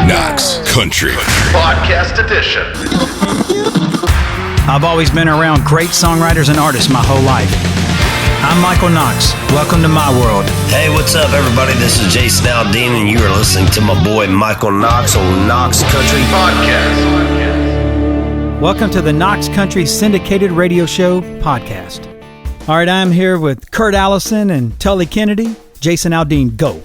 Knox Country Podcast Edition. I've always been around great songwriters and artists my whole life. I'm Michael Knox. Welcome to my world. Hey, what's up, everybody? This is Jason Aldean, and you are listening to my boy Michael Knox on Knox Country Podcast. Welcome to the Knox Country Syndicated Radio Show podcast. All right, I'm here with Kurt Allison and Tully Kennedy. Jason Aldean, go.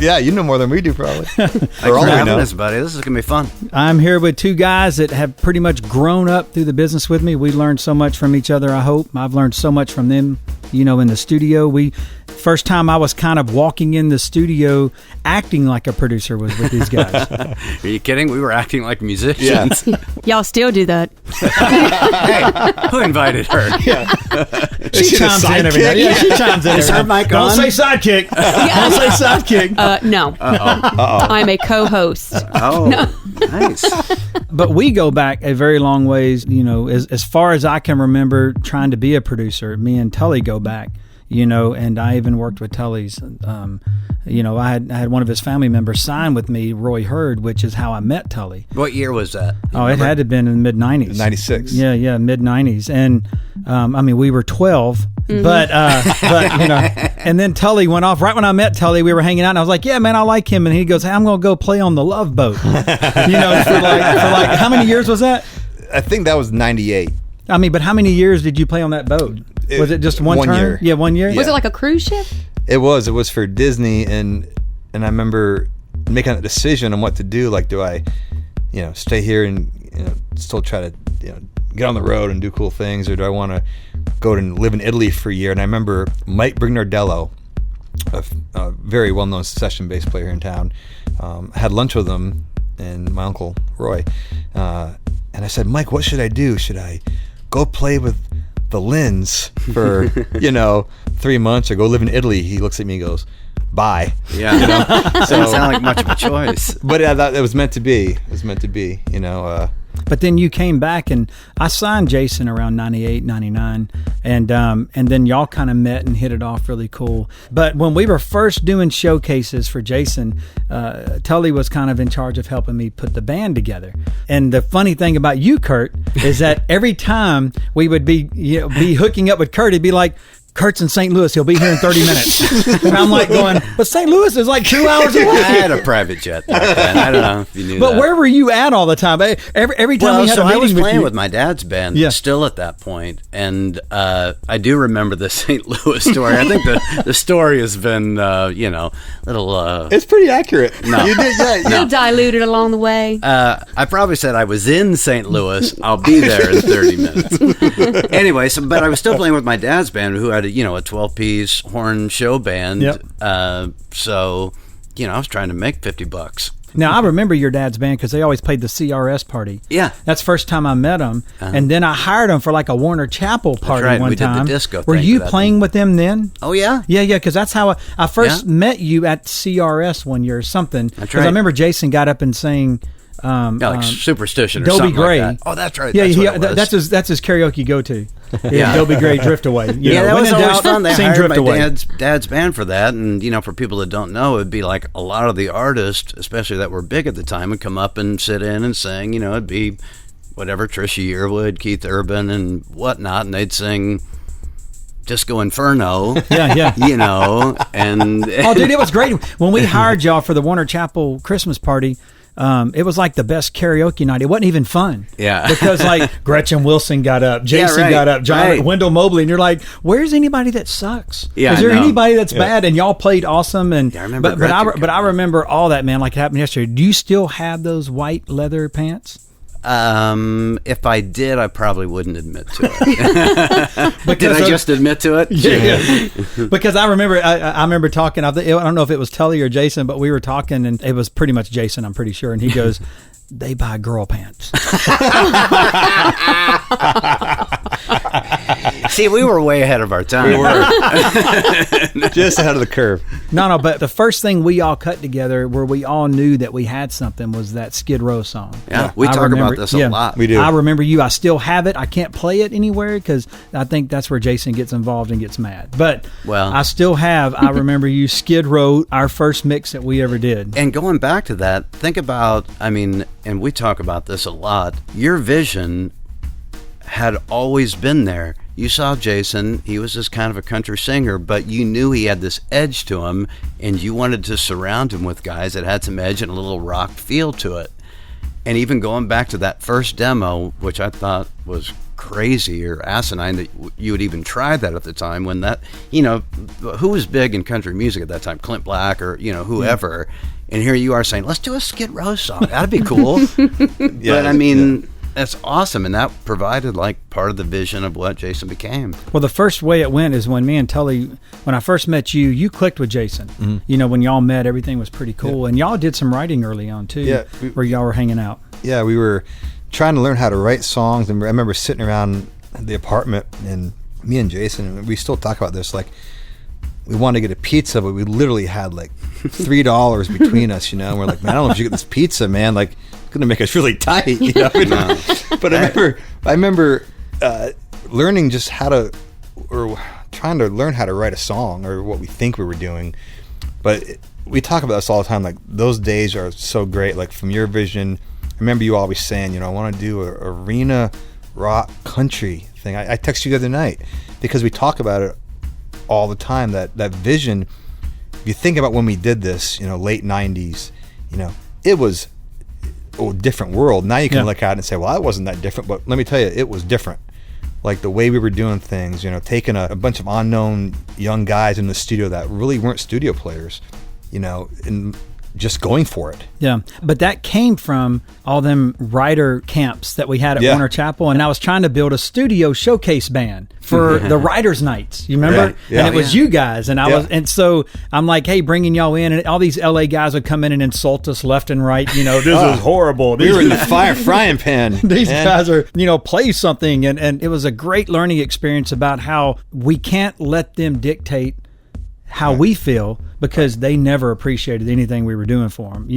Yeah, you know more than we do, probably. Thanks for having us, buddy. This is going to be fun. I'm here with two guys that have pretty much grown up through the business with me. We learned so much from each other, I hope. I've learned so much from them, you know, in the studio. First time I was kind of walking in the studio acting like a producer was with these guys. Are you kidding? We were acting like musicians. Yeah. Y'all still do that. Hey, who invited her? Yeah. She chimes in every night. Yeah, she chimes in. Is her mic Don't on? say sidekick. Don't say sidekick. No. I'm a co-host. Oh, No. Nice. But we go back a very long ways, you know, as far as I can remember trying to be a producer. Me and Tully go back. You know, and I even worked with Tully's. You know, I had one of his family members sign with me, Roy Hurd, which is how I met Tully. What year was that? It had to have been in the mid-'90s. 96. Yeah, mid-'90s. And, I mean, we were 12, but, you know, and then Tully went off. Right when I met Tully, we were hanging out, and I was like, yeah, man, I like him. And he goes, hey, I'm going to go play on the Love Boat. You know, for like, how many years was that? I think that was 98. I mean, but how many years did you play on that boat? Was it just one turn? year. Yeah, 1 year? Yeah. Was it like a cruise ship? It was for Disney, and I remember making a decision on what to do. Like, do I, you know, stay here and, you know, still try to, you know, get on the road and do cool things, or do I want to go and live in Italy for a year? And I remember Mike Brignardello, a very well-known session bass player in town, had lunch with him and my uncle Roy, and I said, Mike, what should I do? Should I go play with the Lynns for, you know, 3 months, or go live in Italy? He looks at me and goes, bye. Yeah. You know? Doesn't sound like much of a choice. But I thought it was meant to be. It was meant to be, you know. But then you came back, and I signed Jason around 98, 99, and then y'all kind of met and hit it off really cool. But when we were first doing showcases for Jason, Tully was kind of in charge of helping me put the band together. And the funny thing about you, Kurt, is that every time we would be hooking up with Kurt, he'd be like, Kurt's in St. Louis. He'll be here in 30 minutes. And I'm like going, but St. Louis is like 2 hours away. I had a private jet back then. I don't know if you knew But that. where were you at all the time? Every time we had a meeting I was playing you, with my dad's band still at that point, and I do remember the St. Louis story. I think the story has been, you know, little... It's pretty accurate. No. You did, yeah. A little diluted along the way. I probably said I was in St. Louis. I'll be there in 30 minutes. Anyway, but I was still playing with my dad's band, who had a 12-piece horn show band. Yep. So, you know, I was trying to make $50. Now, I remember your dad's band because they always played the CRS party. Yeah. That's the first time I met them. And then I hired them for like a Warner Chapel party right. one We did the time. disco Were thing you for that playing with them then? Oh, yeah? Yeah, because that's how I first met you at CRS one year or something. That's Because right. I remember Jason got up and sang... like Superstition or Dobie something Gray. like that. Oh, that's right. Yeah, That's what it was. that's his karaoke go-to. Yeah. Dobie Gray, Drift Away. You know, That when was in always doubt, fun. They sing hired Drift my Away. dad's band for that, and for people that don't know, it'd be like a lot of the artists, especially that were big at the time, would come up and sit in and sing. It'd be whatever, Trisha Yearwood, Keith Urban, and whatnot, and they'd sing Disco Inferno. Yeah. And Oh, dude, it was great when we hired y'all for the Warner Chapel Christmas party. It was like the best karaoke night. It wasn't even fun. Yeah. Because like Gretchen Wilson got up, Jason right, got up, John right. Wendell Mobley, and you're like, where's anybody that sucks? Yeah, Is there I know. anybody that's bad? And y'all played awesome. And I remember but I Gretchen remember all that, man, like it happened yesterday. Do you still have those white leather pants? If I did, I probably wouldn't admit to it. Did I just admit to it? Yeah. Because I remember talking. I don't know if it was Tully or Jason, but we were talking, and it was pretty much Jason, I'm pretty sure. And he goes, "They buy girl pants." See, we were way ahead of our time. We were just ahead of the curve. No, but the first thing we all cut together where we all knew that we had something was that Skid Row song. Yeah, we talk about this a lot. We do. I remember you. I still have it. I can't play it anywhere because I think that's where Jason gets involved and gets mad. But I still have, I remember you, Skid Row, our first mix that we ever did. And going back to that, think about, and we talk about this a lot, your vision had always been there. You saw Jason, he was just kind of a country singer, but you knew he had this edge to him, and you wanted to surround him with guys that had some edge and a little rock feel to it. And even going back to that first demo, which I thought was crazy or asinine that you would even try that at the time, when that, who was big in country music at that time? Clint Black or, whoever. And here you are saying, let's do a Skid Row song. That'd be cool. But that's awesome, and that provided like part of the vision of what Jason became. Well, the first way it went is when me and Tully, when I first met you, you clicked with Jason. Mm-hmm. When y'all met, everything was pretty cool, and y'all did some writing early on too, where y'all were hanging out. Yeah, we were trying to learn how to write songs, and I remember sitting around the apartment, and me and Jason, and we still talk about this, like we wanted to get a pizza, but we literally had like $3 between us, and we're like, man, I don't know if you get this pizza, man, like going to make us really tight, No. But I remember learning just how to, or trying to learn how to write a song, or what we think we were doing. But we talk about this all the time. Like those days are so great. Like from your vision, I remember you always saying, I want to do a arena rock country thing. I texted you the other night because we talk about it all the time. That vision. If you think about when we did this, late '90s, it was a different world. Now you can look at it and say, well, that wasn't that different, but let me tell you, it was different. Like the way we were doing things, taking a bunch of unknown young guys in the studio that really weren't studio players, and just going for it. Yeah, but that came from all them writer camps that we had at Warner Chapel, and I was trying to build a studio showcase band for the writers' nights. You remember? And it was you guys, and I was, and so I'm like, hey, bringing y'all in, and all these LA guys would come in and insult us left and right. This is horrible. We were in the frying pan. These guys are, play something, and it was a great learning experience about how we can't let them dictate how we feel, because they never appreciated anything we were doing for them,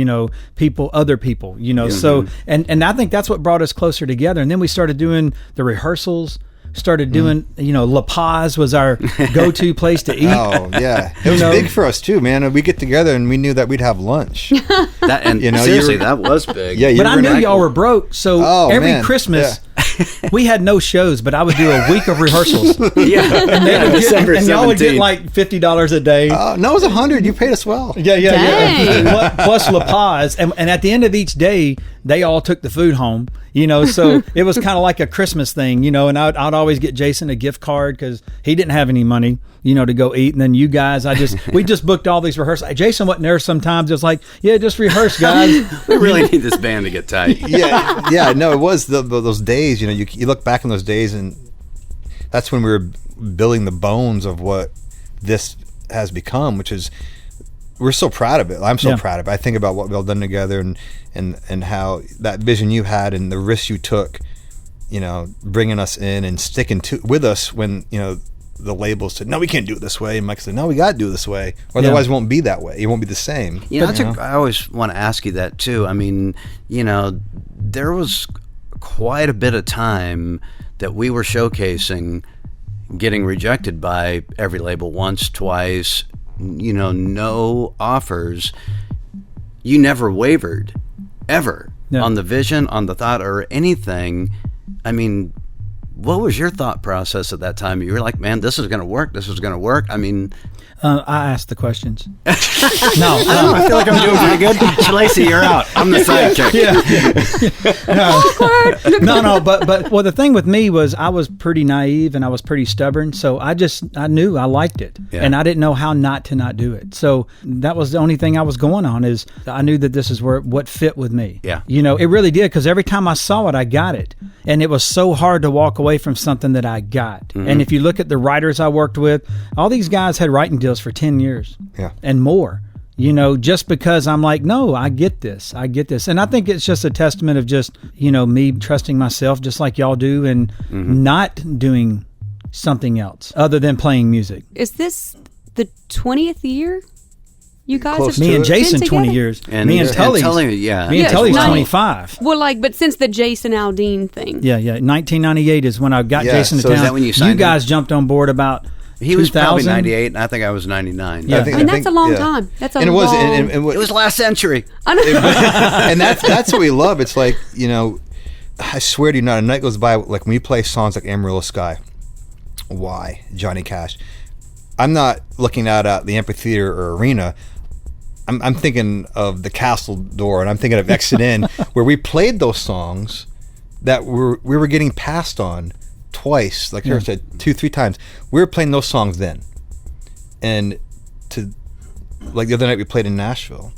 other people, so, and I think that's what brought us closer together. And then we started doing the rehearsals, started doing, La Paz was our go-to place to eat. Oh yeah. It was big for us too, man. We get together and we knew that we'd have lunch. Seriously, that was big. Yeah, but I knew y'all were broke, so every Christmas we had no shows, but I would do a week of rehearsals. And they would get, and y'all would get like $50 a day. No, it was $100. You paid us well. Yeah. Plus La Paz, and at the end of each day, they all took the food home. So it was kind of like a Christmas thing. And I'd always get Jason a gift card because he didn't have any money, to go eat. And then you guys, we just booked all these rehearsals. Jason wasn't there sometimes. It was like, just rehearse, guys. We really need this band to get tight. No, it was those days. You look back in those days, and that's when we were building the bones of what this has become, which is, we're so proud of it. I'm so proud of it. I think about what we've all done together, and how that vision you had and the risks you took, bringing us in and sticking with us when, the labels said, no, we can't do it this way. And Mike said, no, we got to do it this way. Or otherwise it won't be that way. It won't be the same. I always want to ask you that too. There was quite a bit of time that we were showcasing, getting rejected by every label once, twice, no offers. You never wavered, ever, on the vision, on the thought, or anything. What was your thought process at that time? You were like, man, this is going to work. This is going to work. I asked the questions. No, I feel like I'm doing pretty good. Lacey, you're out. I'm the sidekick. No, but the thing with me was I was pretty naive and I was pretty stubborn, so I knew I liked it, and I didn't know how not to not do it. So that was the only thing I was going on, is I knew that this is what fit with me. Yeah, it really did, because every time I saw it, I got it, and it was so hard to walk away from something that I got. Mm-hmm. And if you look at the writers I worked with, all these guys had writing deals for 10 years and more. just because I'm like, no, I get this. And I think it's just a testament of just, me trusting myself just like y'all do and not doing something else other than playing music. Is this the 20th year you guys Close have Me and been Jason, together? 20 years. And Me and Tully. yeah. Me and Yeah, Tully's it's 25. Well, but since the Jason Aldean thing. Yeah. 1998 is when I got Yeah, Jason to so town. is that when you signed him? guys jumped on board about He was probably 2000? 98, and I think I was 99. Yeah. I mean, that's a long time. That's a and it was, long... and It was last century. and that's what we love. It's like, I swear to you, not a night goes by like when we play songs like Amarillo Sky, Why, Johnny Cash. I'm not looking out at the amphitheater or arena. I'm thinking of the castle door, and I'm thinking of Exit In, where we played those songs that we were getting passed on twice, like Kurt said, 2-3 times. We were playing those songs then, and like the other night we played in Nashville,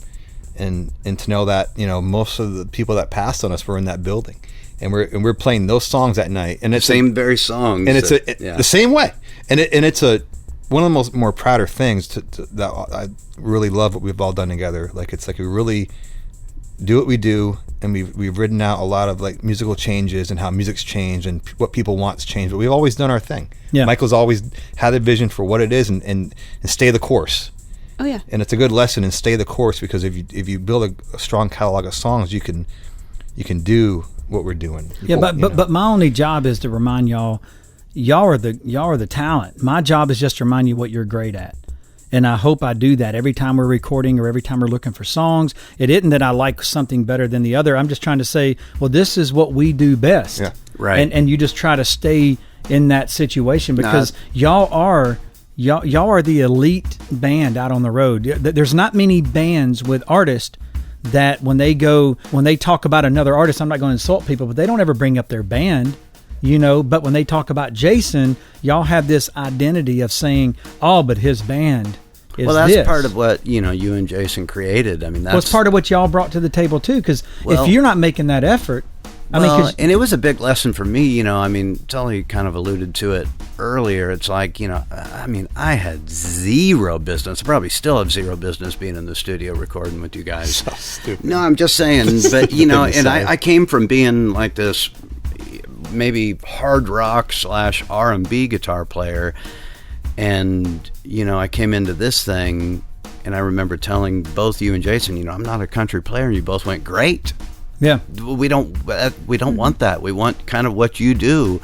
and to know that most of the people that passed on us were in that building, and we're playing those songs that night, and it's Very songs. and it's the same way, and it's one of the more prouder things that I really love what we've all done together. Like it's like we really do what we do, and we've written out a lot of like musical changes and how music's changed and what people want's changed, but we've always done our thing. Yeah. Michael's always had a vision for what it is and stay the course. Oh, yeah. And it's a good lesson in stay the course, because if you build a strong catalog of songs, you can do what we're doing. But my only job is to remind y'all are the talent. My job is just to remind you what you're great at. And I hope I do that every time we're recording or every time we're looking for songs. It isn't that I like something better than the other. I'm just trying to say, well, this is what we do best. Yeah. Right. And you just try to stay in that situation, because y'all are the elite band out on the road. There's not many bands with artists that when they talk about another artist, I'm not going to insult people, but they don't ever bring up their band. But when they talk about Jason, y'all have this identity of saying, oh, but his band is that's this. part of what, you and Jason created. I mean, that's... Well, it's part of what y'all brought to the table, too, because Well- if you're not making that effort, and it was a big lesson for me, Tully kind of alluded to it earlier. It's like, I had zero business. I probably still have zero business being in the studio recording with you guys. So stupid. No, I'm just saying, but, and I came from being like this maybe hard rock / R&B guitar player, and I came into this thing, and I remember telling both you and Jason, I'm not a country player, and you both went, great. Yeah. We don't want that. We want kind of what you do.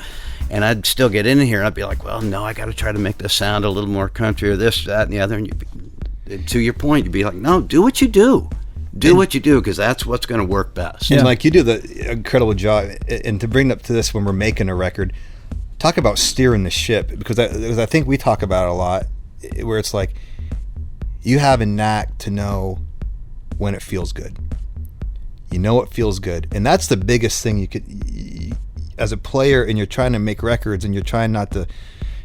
And I'd still get in here and I'd be like, well, no, I got to try to make this sound a little more country, or this, that, and the other. And to your point, you'd be like, no, do what you do. Do what you do, because that's what's going to work best. And like you do the incredible job, and to bring up to this when we're making a record, talk about steering the ship, because I think we talk about it a lot, where it's like you have a knack to know when it feels good. You know it feels good, and that's the biggest thing you could, as a player, and you're trying to make records, and you're trying not to,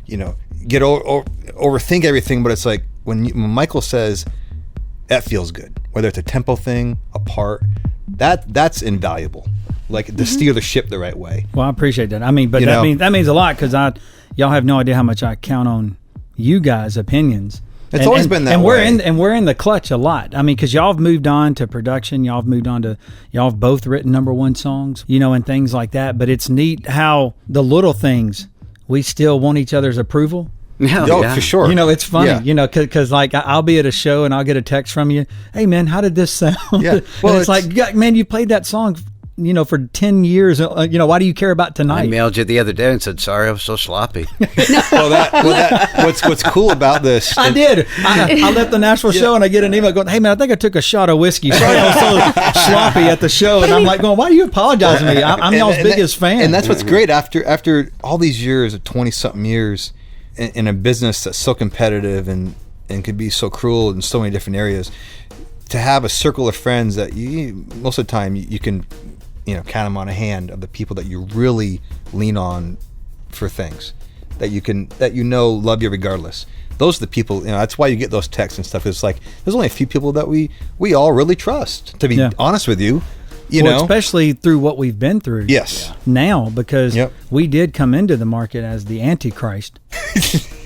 get overthink everything. But it's like when Michael says that feels good, whether it's a tempo thing, a part, that's invaluable. Like to steer the ship the right way. Well, I appreciate that. I mean, but that means a lot, because y'all have no idea how much I count on you guys' opinions. It's always been that way. We're in the clutch a lot. I mean, because y'all have moved on to production. Y'all have both written #1 songs, and things like that. But it's neat how the little things, we still want each other's approval. Yeah, for sure. It's funny, Yeah. because like I'll be at a show and I'll get a text from you. Hey, man, how did this sound? Yeah. Well, it's like, yeah, man, you played that song, for 10 years. Why do you care about I tonight? mailed you the other day and said, sorry, I was so sloppy. What's cool about this? I did. I left the Nashville show and I get an email going, hey, man, I think I took a shot of whiskey. Sorry I was so sloppy at the show. And I'm like going, why are you apologizing to me? I'm y'all's biggest fan. And that's what's great after all these years, 20-something years, in a business that's so competitive and could be so cruel in so many different areas, to have a circle of friends that most of the time you can count them on a hand, of the people that you really lean on for things that love you regardless. Those are the people, that's why you get those texts and stuff. It's like there's only a few people that we all really trust, to be honest with you. Especially through what we've been through. Yes. Now, because Yep. we did come into the market as the Antichrist.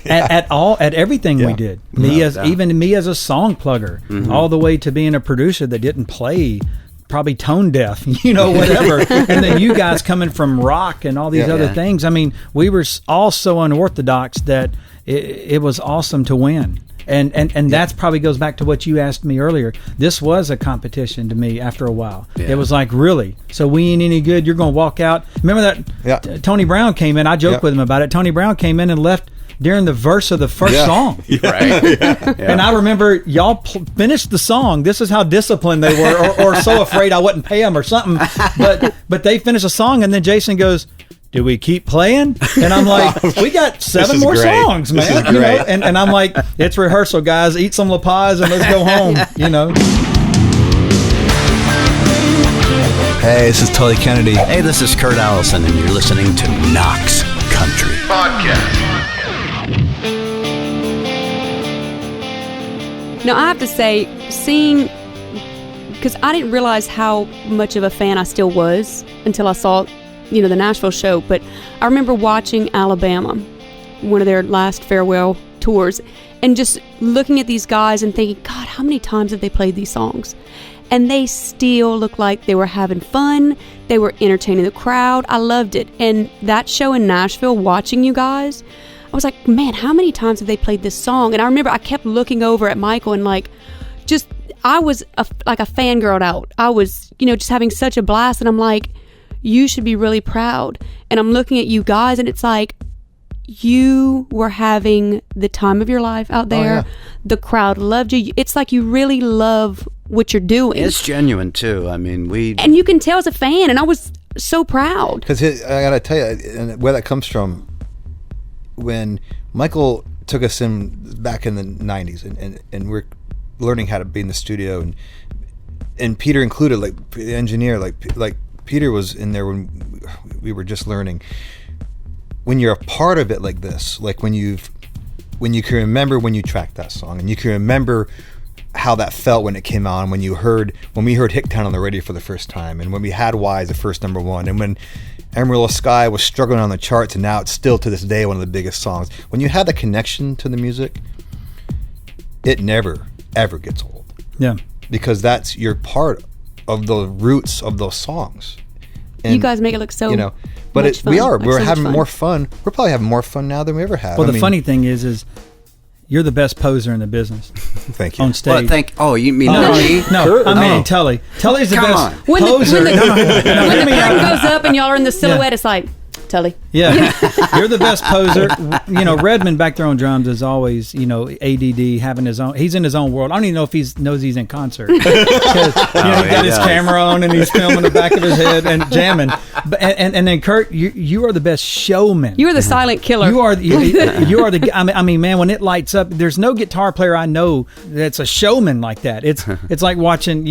at everything we did. Even me as a song plugger, all the way to being a producer that didn't play, probably tone deaf, whatever. And then you guys coming from rock and all these other things. I mean, we were all so unorthodox that it was awesome to win. And that's probably goes back to what you asked me earlier. This was a competition to me after a while. Yeah. It was like, really? So we ain't any good? You're going to walk out? Remember that Tony Brown came in? I joked with him about it. Tony Brown came in and left during the verse of the first song. Right. And I remember y'all finished the song. This is how disciplined they were, or so afraid I wouldn't pay them or something. But they finished a song, and then Jason goes, do we keep playing? And I'm like, we got 7 more songs, man. And I'm like, it's rehearsal, guys. Eat some La Paz and let's go home, Hey, this is Tully Kennedy. Hey, this is Kurt Allison, and you're listening to Knox Country Podcast. Now, I have to say, because I didn't realize how much of a fan I still was until I saw the Nashville show, but I remember watching Alabama, one of their last farewell tours, and just looking at these guys and thinking, God, how many times have they played these songs? And they still looked like they were having fun. They were entertaining the crowd. I loved it. And that show in Nashville, watching you guys, I was like, man, how many times have they played this song? And I remember I kept looking over at Michael and I was like a fangirled out. I was, just having such a blast, and I'm like, you should be really proud. And I'm looking at you guys, and it's like, you were having the time of your life out there. Oh, yeah. The crowd loved you. It's like you really love what you're doing. It's genuine, too. I mean, and you can tell as a fan, and I was so proud. Because I got to tell you, and where that comes from, when Michael took us in back in the 90s, and we're learning how to be in the studio, and Peter included, like the engineer, like Peter was in there when we were just learning. When you're a part of it like this, like when you can remember when you tracked that song, and you can remember how that felt when it came on, when we heard Hicktown on the radio for the first time, and when we had Why as the first #1, and when Amarillo Sky was struggling on the charts, and now it's still to this day one of the biggest songs. When you have the connection to the music, it never ever gets old. Yeah, because you're part of the roots of those songs. And, you guys make it look so but much fun. We're so having more fun. We're probably having more fun now than we ever have. Well, the funny thing is you're the best poser in the business. Thank you. On stage. You mean me? No, I mean Tully. Tully's the best poser. When the curtain goes up and y'all are in the silhouette, it's like, Tully. Yeah. You're the best poser. Redmond back there on drums is always, ADD, having his own. He's in his own world. I don't even know if he knows he's in concert. Because, he got his camera on and he's filming the back of his head and jamming. And then Kurt, you are the best showman. You are the silent killer. You are the. I mean, man, when it lights up, there's no guitar player I know that's a showman like that. It's like watching,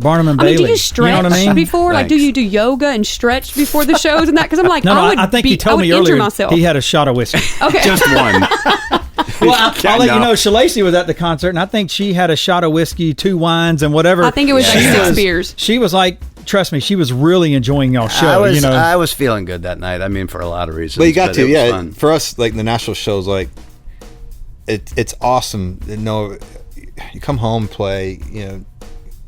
Barnum and Bailey. Do you stretch before? Thanks. Like, do you do yoga and stretch before the shows and that? Because I'm like, I think he told me earlier myself. He had a shot of whiskey. Okay. Just one. Well, I'll let you know, Shalacy was at the concert, and I think she had a shot of whiskey, 2 wines, and whatever. I think it was like 6 beers. She was like, trust me, she was really enjoying y'all's show. I was feeling good that night. I mean, for a lot of reasons. But you got to, yeah. Fun. For us, like the Nashville shows, like it's awesome. You come home, play,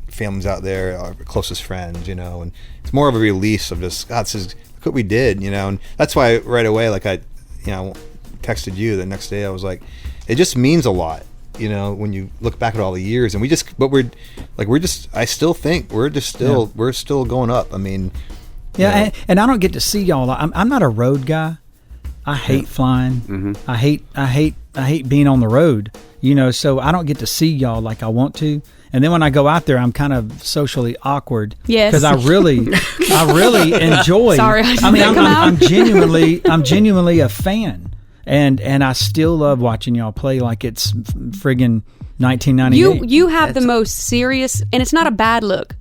families out there, our closest friends, and it's more of a release of just, God, look what we did, and that's why right away, like I texted you the next day, I was like, it just means a lot, when you look back at all the years, and I still think we're still going up. I mean, yeah, and I don't get to see y'all. I'm not a road guy. I hate flying. Mm-hmm. I hate being on the road, so I don't get to see y'all like I want to. And then when I go out there, I'm kind of socially awkward. Yes. Because I really enjoy. Sorry, I'm genuinely a fan, and I still love watching y'all play like it's friggin' 1998. You have the most serious, and it's not a bad look,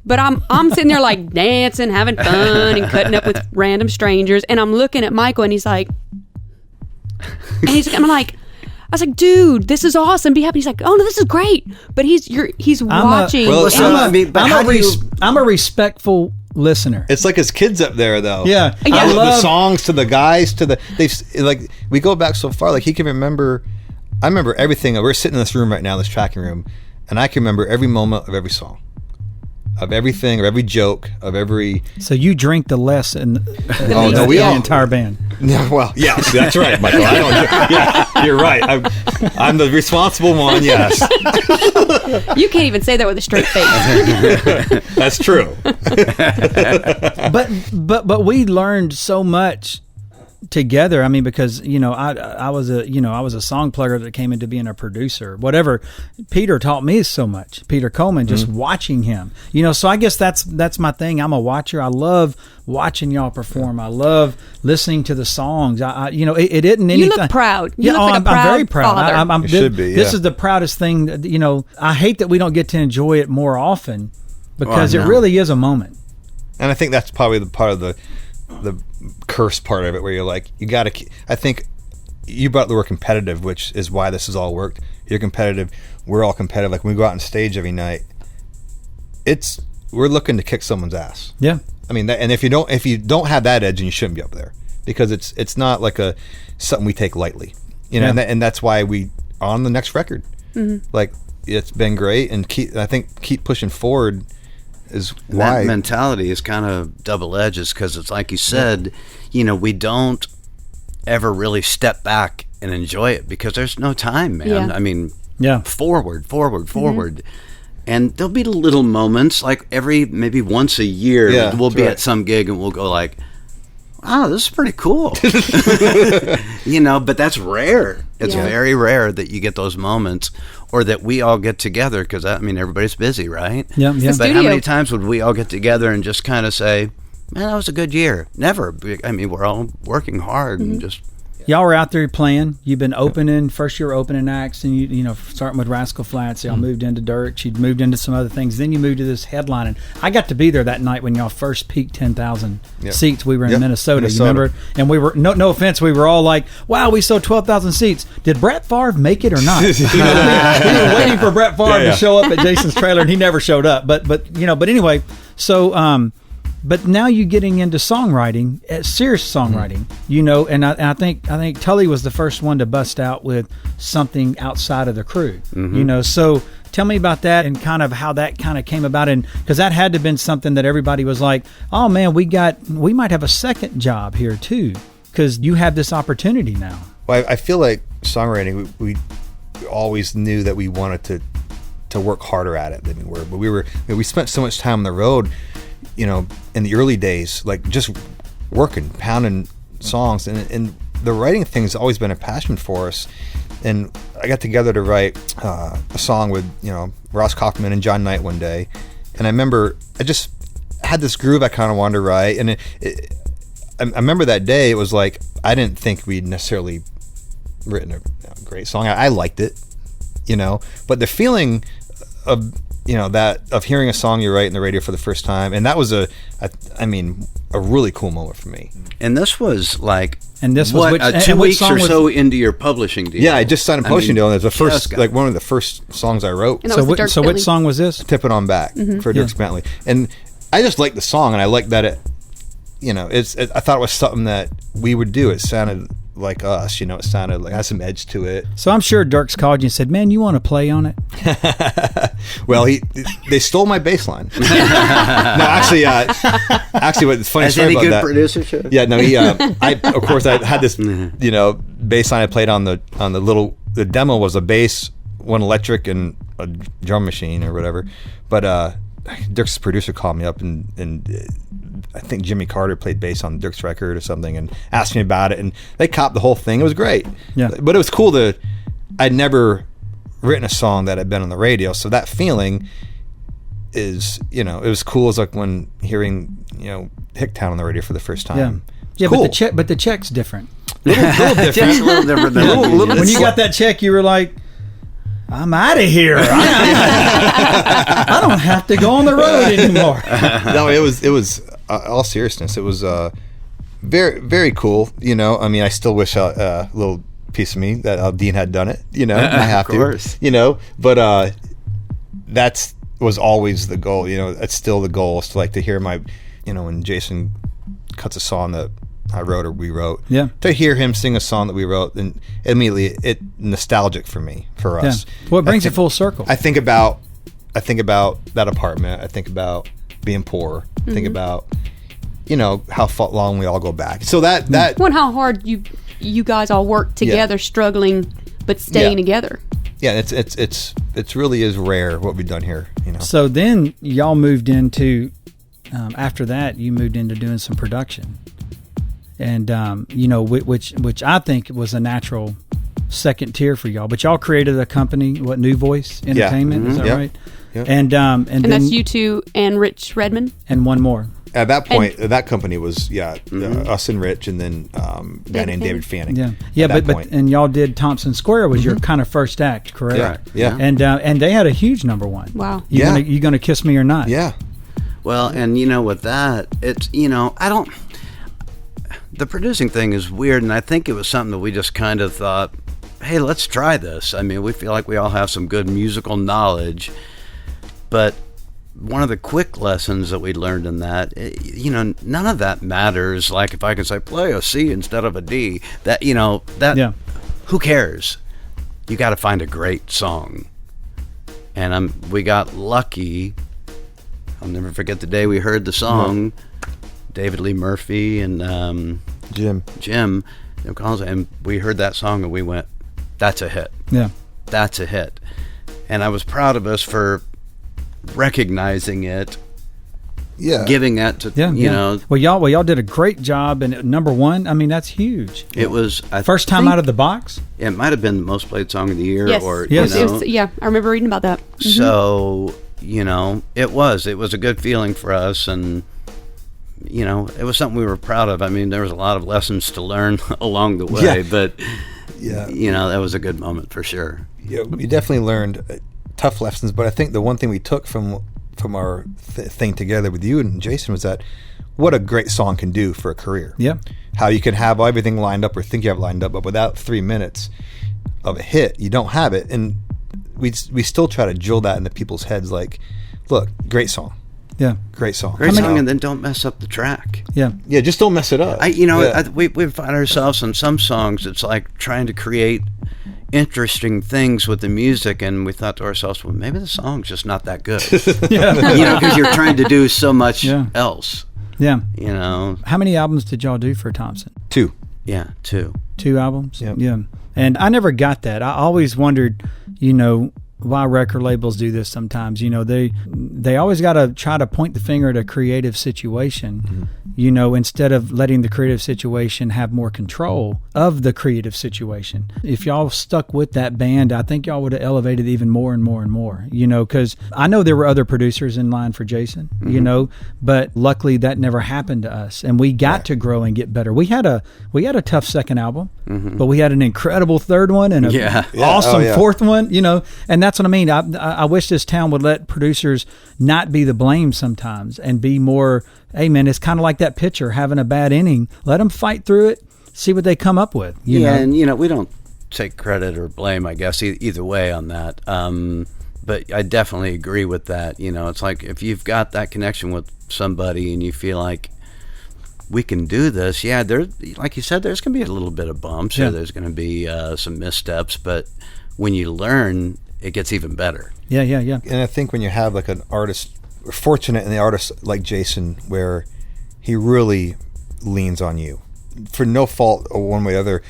but I'm sitting there like dancing, having fun, and cutting up with random strangers, and I'm looking at Michael, and he's like, I'm like. I was like, dude, this is awesome. Be happy. He's like, oh no, this is great. But he's watching. I'm a respectful listener. It's like his kids up there, though. Yeah. I love the songs to the guys to the. We go back so far. Like he can remember. I remember everything. We're sitting in this room right now, this tracking room, and I can remember every moment of every song, of everything, of every joke, of every. So you drink the less in no, we the all entire band. Yeah, well, yes, that's right, Michael. I don't. Yeah, you're right. I'm the responsible one. Yes, You can't even say that with a straight face. that's true. But we learned so much together. I mean, because I was a song plugger that came into being a producer. Whatever. Peter taught me so much. Peter Coleman, just watching him. So I guess that's my thing. I'm a watcher. I love watching y'all perform. I love listening to the songs. It isn't anything. You look proud. You look like a proud I'm very proud. father. You should be. This yeah. is the proudest thing. I hate that we don't get to enjoy it more often because it really is a moment. And I think that's probably the part of the curse part of it, where you're like, you got to. I think you brought the word competitive, which is why this has all worked. You're competitive. We're all competitive. Like when we go out on stage every night, we're looking to kick someone's ass. Yeah. I mean, and if you don't have that edge, then you shouldn't be up there, because it's not like something we take lightly, and that's why we on the next record. Mm-hmm. Like it's been great, and keep pushing forward. Is why that mentality is kind of double-edged, because it's like you said, we don't ever really step back and enjoy it because there's no time, man. Yeah. I mean, forward, and there'll be little moments like maybe once a year we'll be at some gig and we'll go like, wow, this is pretty cool. But that's rare. It's very rare that you get those moments, or that we all get together, because everybody's busy, right? Yeah. But how many times would we all get together and just kind of say, man, that was a good year? Never. We're all working hard and just. Y'all were out there playing. You've been opening, first year opening acts, and you starting with Rascal Flatts. Y'all moved into Dirt. You'd moved into some other things. Then you moved to this headlining. I got to be there that night when y'all first peaked 10,000 seats. We were in Minnesota. You remember? And we were no offense. We were all like, "Wow, we sold 12,000 seats. Did Brett Favre make it or not?" We were waiting for Brett Favre to show up at Jason's trailer, and he never showed up. But anyway, so. But now you're getting into songwriting, serious songwriting, and I think Tully was the first one to bust out with something outside of the crew, So tell me about that and kind of how that kind of came about, and because that had to have been something that everybody was like, oh man, we might have a second job here too, because you have this opportunity now. Well, I feel like songwriting, we always knew that we wanted to work harder at it than we were, but we spent so much time on the road. In the early days, like just working, pounding songs, and the writing thing's always been a passion for us. And I got together to write a song with Ross Kaufman and John Knight one day, and I remember I just had this groove I kind of wanted to write, and I remember that day it was like I didn't think we'd necessarily written a great song. I liked it, but the feeling of that of hearing a song you write in the radio for the first time, and that was a really cool moment for me. And this was like, and this was 2 weeks or so into your publishing deal. Yeah, I just signed a publishing deal, and it was the first, like one of the first songs I wrote. So which song was this? "Tip It On Back" for Dierks Bentley, and I just liked the song, and I liked that I thought it was something that we would do. It sounded like us, it sounded like it had some edge to it. So I'm sure Dierks called you and said, "Man, you want to play on it?" Well, they stole my bass line. No, actually, what's funny As story any about good that. producer should. Yeah, no, I had this, bass line I played on the demo was a bass, one electric, and a drum machine or whatever. But Dierks' producer called me up and I think Jimmy Carter played bass on Dierks' record or something and asked me about it, and they copped the whole thing. It was great. Yeah. But it was cool I'd never written a song that had been on the radio, so that feeling is, it was cool as like when hearing, Hicktown on the radio for the first time. Yeah, cool. but the check's different. Little different. Just a little different than When you got that check, you were like, I'm out of here. I don't have to go on the road anymore. No, it was all seriousness. It was very, very cool. I still wish a little piece of me that Aldean had done it. I have of course. to. But that's was always the goal. It's still the goal is to hear my when Jason cuts a song that I wrote or we wrote, to hear him sing a song that we wrote, and immediately it nostalgic for us. Well, it brings it full circle. I think about that apartment. I think about being poor. I think about how long we all go back. So that well, how hard you guys all work together, struggling but staying together. Yeah, it's really is rare what we've done here. So then y'all moved into after that you moved into doing some production, and which I think was a natural second tier for y'all. But y'all created a company, New Voice Entertainment, is that right? Yeah. And then that's you two and Rich Redmond and one more. At that point, that company was us and Rich, and then a guy named David Fanning. But and y'all did Thompson Square was your kind of first act, correct? Yeah. And they had a huge number one. Wow. You gonna kiss me or not? Yeah. Well, and with that, it's the producing thing is weird, and I think it was something that we just kind of thought, hey, let's try this. I mean, we feel like we all have some good musical knowledge, but one of the quick lessons that we learned in that, none of that matters. Like if I can say play a C instead of a D, who cares? You got to find a great song. And we got lucky. I'll never forget the day we heard the song. David Lee Murphy and Jim Collins, and we heard that song and we went, that's a hit. Yeah, that's a hit. And I was proud of us for recognizing it, giving that to Well, y'all did a great job, and number one, I mean, that's huge. It was first time out of the box. It might have been the most played song of the year. Yes. Or yes. It was, I remember reading about that. So it was a good feeling for us, and it was something we were proud of. I mean, there was a lot of lessons to learn along the way, but that was a good moment for sure. Yeah, we definitely learned tough lessons, but I think the one thing we took from our thing together with you and Jason was that what a great song can do for a career. Yeah, how you can have everything lined up or think you have lined up, but without 3 minutes of a hit, you don't have it. And we still try to drill that into people's heads. Like, look, great song. Yeah, great song. Great song, and then don't mess up the track. Yeah, just don't mess it up. We find ourselves on some songs. It's like trying to create interesting things with the music, and we thought to ourselves, well, maybe the song's just not that good. Because you're trying to do so much else. Yeah. How many albums did y'all do for Thompson? 2. Yeah, 2. 2 albums? Yep. Yeah. And I never got that. I always wondered, why record labels do this sometimes. They always got to try to point the finger at a creative situation, instead of letting the creative situation have more control of the creative situation. If y'all stuck with that band, I think y'all would have elevated even more and more and more, because I know there were other producers in line for Jason, but luckily that never happened to us, and we got to grow and get better. We had a tough second album, but we had an incredible third one and a awesome fourth one, and that's what I mean. I wish this town would let producers not be the blame sometimes and be more, hey man, it's kind of like that pitcher having a bad inning. Let them fight through it, see what they come up with. You know? And we don't take credit or blame, I guess, either way on that. But I definitely agree with that. It's like if you've got that connection with somebody and you feel like we can do this, there, like you said, there's going to be a little bit of bumps or there's going to be some missteps, but when you learn, it gets even better. Yeah. And I think when you have like an artist, we're fortunate in the artist like Jason, where he really leans on you for no fault or one way or other.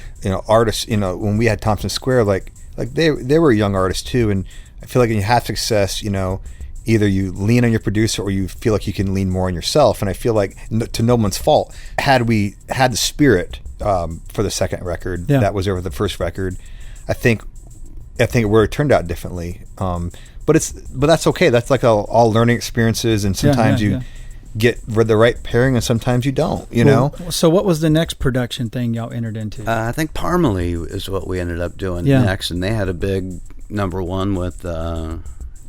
Artists, when we had Thompson Square, like they were young artists too. And I feel like when you have success, either you lean on your producer or you feel like you can lean more on yourself. And I feel like to no one's fault, had we had the spirit for the second record that was over the first record, I think it would have turned out differently. But that's okay. That's like all learning experiences, and sometimes you get the right pairing, and sometimes you don't. So what was the next production thing y'all entered into? I think Parmalee is what we ended up doing next, and they had a big number one with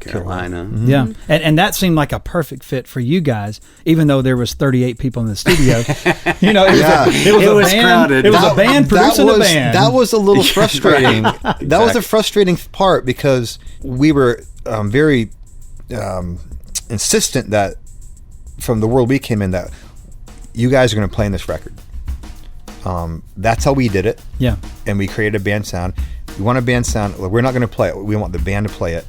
Carolina. Mm-hmm. Yeah, and that seemed like a perfect fit for you guys, even though there was 38 people in the studio. It was crowded. It was a band producing a band. That was a little frustrating. That was the frustrating part, because we were very insistent that from the world we came in, that you guys are going to play in this record. That's how we did it. Yeah. And we created a band sound. We want a band sound. We're not going to play it. We want the band to play it,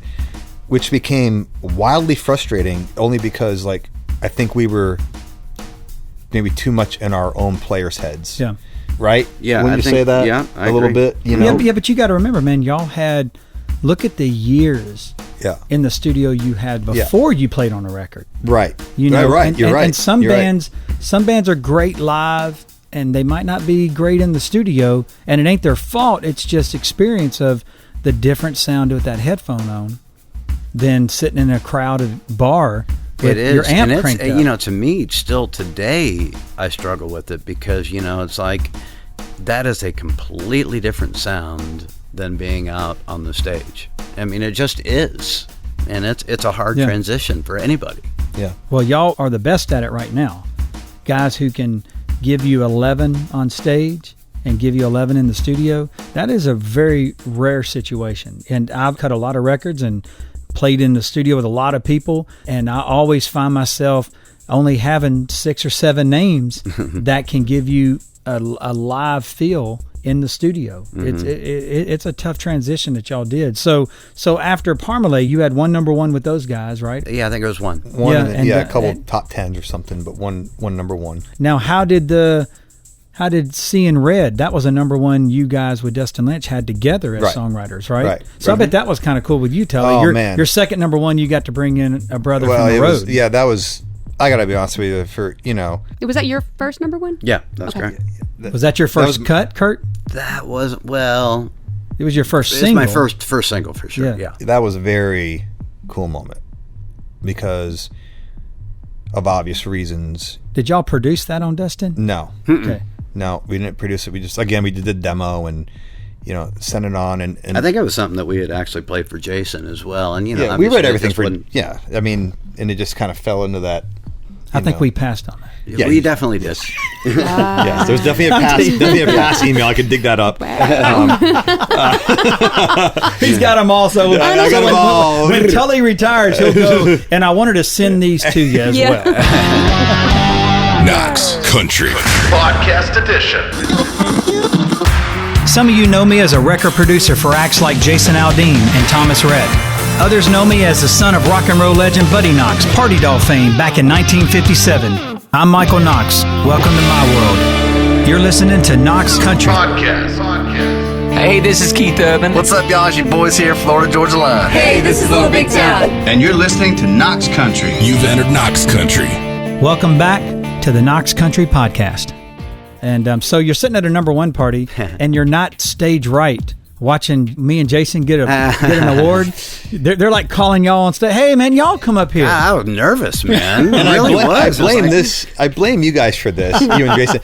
which became wildly frustrating only because, like, I think we were maybe too much in our own players' heads. Yeah. Right? Yeah. Wouldn't you say that? Yeah. I a little agree. bit, you know? Yeah, but you got to remember, man, y'all had, look at the years Yeah. in the studio you had before you played on a record. Right. You know, right. And, You're right. And some You're right. bands are great live, and they might not be great in the studio, and it ain't their fault. It's just experience of the different sound with that headphone on than sitting in a crowded bar with It is, your amp and cranked it's, up. you know, to me, still today, I struggle with it because, you know, it's like that is a completely different sound than being out on the stage. I mean, it just is, and it's a hard transition for anybody. Yeah. Well, y'all are the best at it right now. Guys who can give you 11 on stage and give you 11 in the studio, that is a very rare situation. And I've cut a lot of records and played in the studio with a lot of people, and I always find myself only having 6 or 7 names that can give you a live feel in the studio. It's a tough transition that y'all did. So after Parmalee, you had one number one with those guys, right? Yeah, I think it was one. A couple top 10s or something, but one number one. Now, how did Seein Red, that was a number one you guys with Dustin Lynch had together as songwriters, right? Right. So I bet that was kind of cool with you, Tully. Oh, your, man. your second number one, you got to bring in a brother Well, from the it road. was, that was, I got to be honest with you, for, you know. Was that your first number one? Yeah, that's Okay. correct. Was that your first cut, Kurt? That was, well, It was your first it's single. my first single for sure. Yeah. Yeah. That was a very cool moment because of obvious reasons. Did y'all produce that on Dustin? No. Okay. No, we didn't produce it. We just, again, we did the demo and, you know, sent it on. And I think it was something that we had actually played for Jason as well. And, you know, yeah, we obviously read it everything just for, wouldn't- I mean, and it just kind of fell into that. I think know. we passed on that. Yeah, we definitely did. Yes, there's definitely a pass email. I could dig that up. He's got them all. So, I got 'em all. When Tully retires, he'll go. And I wanted to send these to you as Yeah. well. Knox Country Podcast Edition. Some of you know me as a record producer for acts like Jason Aldean and Thomas Red. Others know me as the son of rock and roll legend Buddy Knox, Party Doll fame back in 1957. I'm Michael Knox. Welcome to my world. You're listening to Knox Country. Podcast. Hey, this is Keith Urban. What's up, y'all? It's your boys here, Florida Georgia Line. Hey, this is Little Big Town. And you're listening to Knox Country. You've entered Knox Country. Welcome back to the Knox Country Podcast. And so you're sitting at a number one party, and you're not stage right, watching me and Jason get an award. They're like calling y'all on stage. Hey, man, y'all come up here. I was nervous, man. And I really was. I blame I blame you guys for this. You and Jason.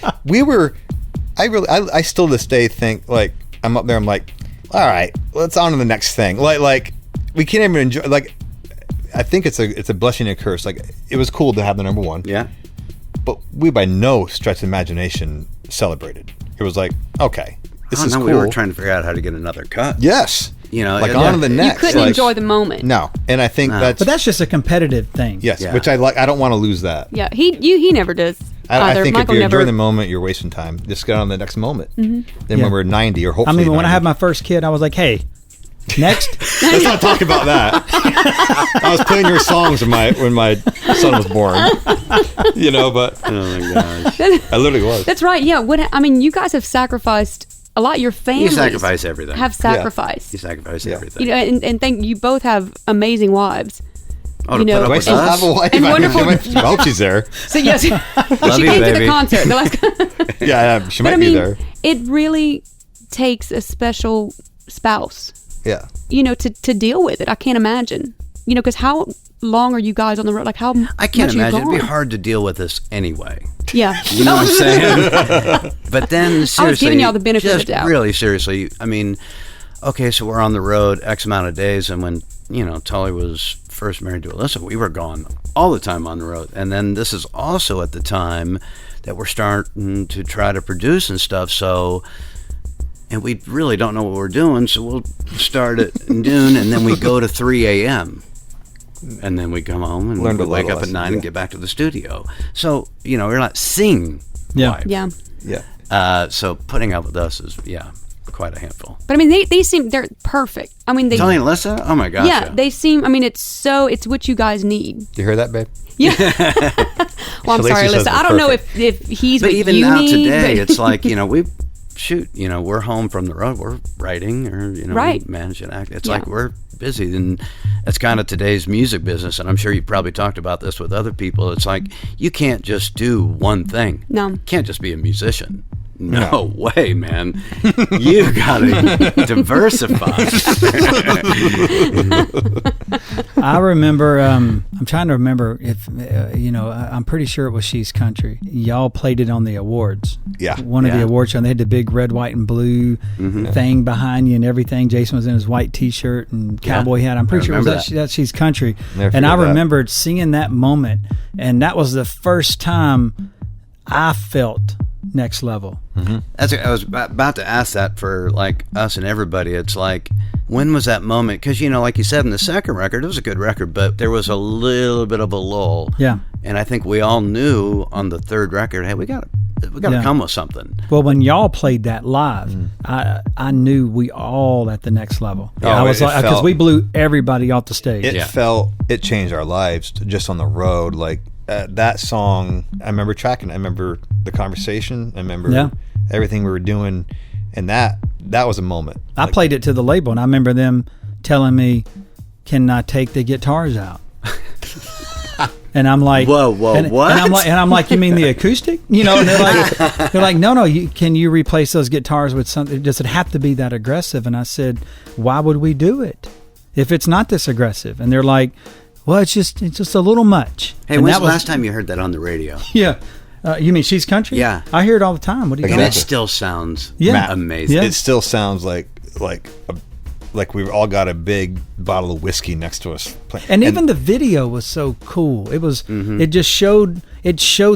I still to this day think, like, I'm up there. I'm like, all right, let's on to the next thing. Like we can't even enjoy. Like, I think it's a blessing and a curse. Like, it was cool to have the number one. Yeah. But we by no stretch of imagination celebrated. It was like, okay, this is cool. We were trying to figure out how to get another cut. Yes. You know, like it- on to the You next. couldn't like, enjoy the moment. No, and I think No. But that's just a competitive thing. yes, Yeah. which I like. I don't want to lose that. Yeah, he never does. I either. think Michael if you're never. enjoying the moment, you're wasting time. Just get on the next moment. Then Yeah. when we're 90 or I hopefully, mean, when I 90. had my first kid, I was like, hey, next. Let's not talk about that. I was playing your songs when my son was born. You know, but Oh my gosh. I literally was. That's right. Yeah. You guys have sacrificed a lot. Your family. You sacrifice everything. Have sacrificed. You sacrifice Yeah. everything. You know, and think you both have amazing wives. Oh, you to know, put up Do I with still us? have a wife? And wonderful- I hope she's there. So yes, she you, came to the baby. concert. The last. Yeah, she But might I mean, be there. it really takes a special spouse, Yeah. you know, to deal with it. I can't imagine, you know, because how long are you guys on the road? Like how I can't much are you imagine. It'd be gone? hard to deal with this anyway. Yeah, You know what I'm saying? But then seriously, giving y'all the benefit of the just doubt. really seriously, I mean, okay, so we're on the road X amount of days, and when, you know, Tully was first married to Alyssa, we were gone all the time on the road. And then this is also at the time that we're starting to try to produce and stuff, so, and we really don't know what we're doing, so we'll start at noon, and then we go to 3 a.m. and then we come home and Learned we a lot wake of up at lessons, 9 and yeah. get back to the studio. So, we're not singing live. Yeah. Yeah. So putting up with us is, quite a handful. But I mean, they're perfect. I mean, Tony and Alyssa? Oh my gosh. yeah, they seem, I mean, it's what you guys need. You hear that, babe? Yeah. Well, I'm sorry, Lacey says Alyssa. they're I don't know perfect. if he's But what even you now need, today, but- it's like, we shoot, we're home from the road, we're writing or, Right. we manage an act. It's Yeah. like we're busy, and that's kind of today's music business, and I'm sure you probably talked about this with other people. It's like, you can't just do one thing. No. You can't just be a musician. No way, man. You gotta diversify. I remember, I'm trying to remember if, I'm pretty sure it was She's Country. Y'all played it on the awards. Yeah. One of the Yeah. awards shows. They had the big red, white, and blue thing behind you and everything. Jason was in his white T-shirt and cowboy hat. I'm pretty sure it was remember that She's Country. Never And I forget that. remembered seeing that moment, and that was the first time I felt next level. I was about to ask that for like us and everybody. It's like, when was that moment? Because like you said, in the second record, it was a good record, but there was a little bit of a lull. Yeah. And I think we all knew on the third record, hey, we got to Yeah. come with something. Well, when y'all played that live, I knew we all at the next level. Oh, I was it like, because felt- we blew everybody off the stage. It changed our lives just on the road. Like that song, I remember tracking. I remember the conversation. I remember everything we were doing, and that was a moment. I played it to the label, and I remember them telling me, "Can I take the guitars out?" And I'm like, Whoa, and, what? And I'm like, you mean the acoustic? And they're like, no, can you replace those guitars with something? Does it have to be that aggressive? And I said, why would we do it if it's not this aggressive? And they're like, well, it's just a little much. Hey, And when's that the last time you heard that on the radio? Yeah. You mean She's Country? Yeah. I hear it all the time. What do you And got? it still sounds Yeah. amazing. Yeah. It still sounds like we've all got a big bottle of whiskey next to us. And even the video was so cool. It was. Mm-hmm. It just showed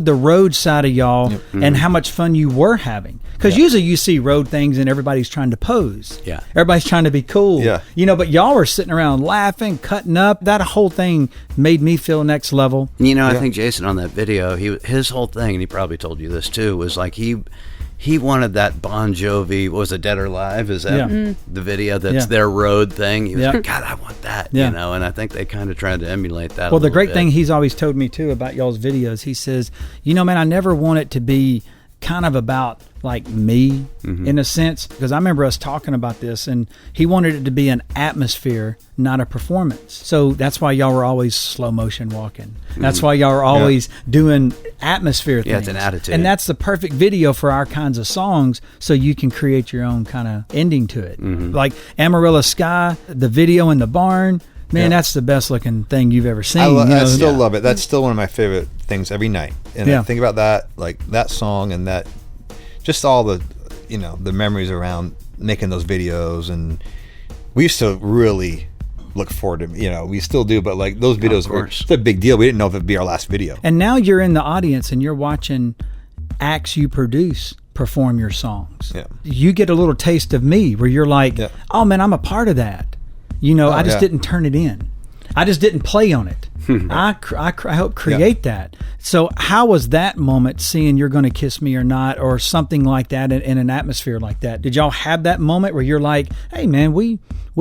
the road side of y'all and how much fun you were having. Because usually you see road things and everybody's trying to pose. Yeah. Everybody's trying to be cool. Yeah. But y'all were sitting around laughing, cutting up. That whole thing made me feel next level. I think Jason on that video, his whole thing, and he probably told you this too, was like he wanted that Bon Jovi, what was it, Dead or Alive? Is that the video that's their road thing? He was like, God, I want that, and I think they kind of tried to emulate that. Well, the great thing he's always told me too about y'all's videos, he says, man, I never want it to be kind of about like me in a sense, because I remember us talking about this, and he wanted it to be an atmosphere, not a performance. So that's why y'all were always slow motion walking. That's why y'all were always doing atmosphere things. Yeah, it's an attitude. And that's the perfect video for our kinds of songs, so you can create your own kind of ending to it. Like Amarillo Sky, the video in the barn, man, that's the best looking thing you've ever seen. I still love it. That's still one of my favorite things every night. And I think about that, like that song and that, just all the, the memories around making those videos. And we used to really look forward to, we still do, but like those videos were it's a big deal. We didn't know if it'd be our last video. And now you're in the audience and you're watching acts you produce perform your songs. Yeah. You get a little taste of me where you're like, oh man, I'm a part of that. I just didn't turn it in. I just didn't play on it. I helped create that. So how was that moment, seeing You're Gonna Kiss Me or Not, or something like that in an atmosphere like that? Did y'all have that moment where you're like, hey man, we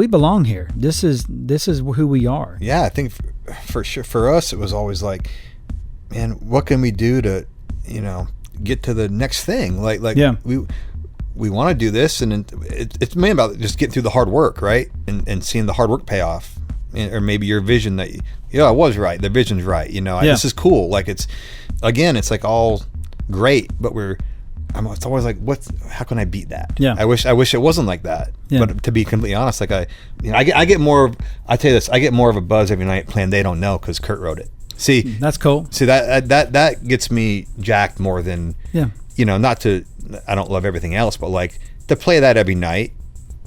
belong here. This is who we are. Yeah, I think for sure for us it was always like, man, what can we do to, get to the next thing? Like we want to do this, and it's mainly about just getting through the hard work, right? And seeing the hard work pay off. Or maybe your vision that, I was right. The vision's right. This is cool. Like it's like all great, but it's always like, how can I beat that? Yeah. I wish it wasn't like that. Yeah. But to be completely honest, like I get more of a buzz every night playing They Don't Know because Kurt wrote it. See, That's cool. See that gets me jacked more than, not to, I don't love everything else, but like to play that every night,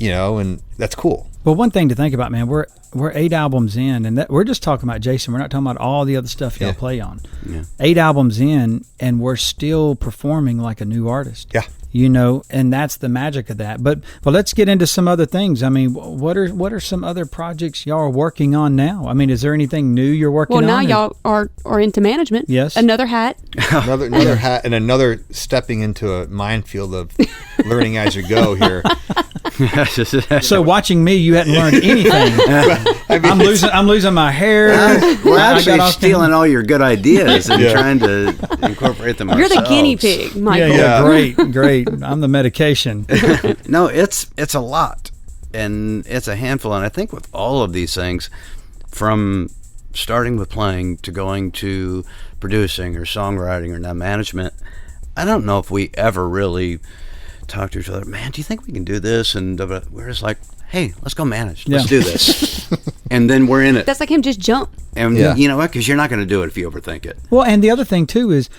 and that's cool. Well, one thing to think about, man, we're 8 albums in, and we're just talking about Jason. We're not talking about all the other stuff y'all play on. Yeah. 8 albums in, and we're still performing like a new artist. Yeah. and that's the magic of that. But let's get into some other things. I mean, what are some other projects y'all are working on now? I mean, is there anything new you're working on? Well, now y'all are into management. Yes. Another hat. another hat and another stepping into a minefield of learning as you go here. So watching me, you hadn't learned anything. I'm losing my hair. We're actually stealing all your good ideas and trying to incorporate them You're ourselves. the guinea pig, Michael. Yeah. Great. I'm the medication. No, it's a lot, and it's a handful. And I think with all of these things, from starting with playing to going to producing or songwriting or now management, I don't know if we ever really talk to each other. Man, do you think we can do this? And we're just like, hey, let's go manage. Let's do this. And then we're in it. That's like him just jump. And you know what? Because you're not going to do it if you overthink it. Well, and the other thing too is,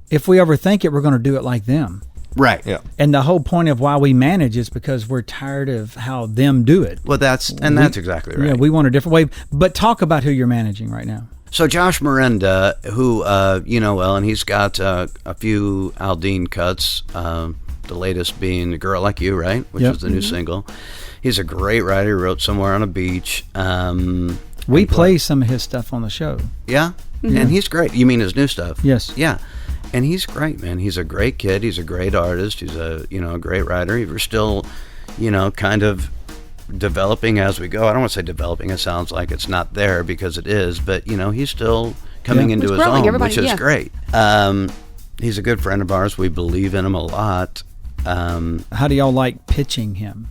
if we overthink it, we're going to do it like them. Right. Yeah. And the whole point of why we manage is because we're tired of how them do it. Well, that's exactly right. Yeah, we want a different way. But talk about who you're managing right now. So Josh Miranda, who you know well, and he's got a few Aldean cuts, the latest being A Girl Like You, right? Which is the new single. He's a great writer. He wrote Somewhere on a Beach. We play some of his stuff on the show. Yeah? And he's great. You mean his new stuff? Yes. Yeah. And he's great, man. He's a great kid. He's a great artist. He's a great writer. We're still, kind of developing as we go. I don't want to say developing. It sounds like it's not there, because it is. But, he's still coming into his own, which is great. He's a good friend of ours. We believe in him a lot. How do y'all like pitching him?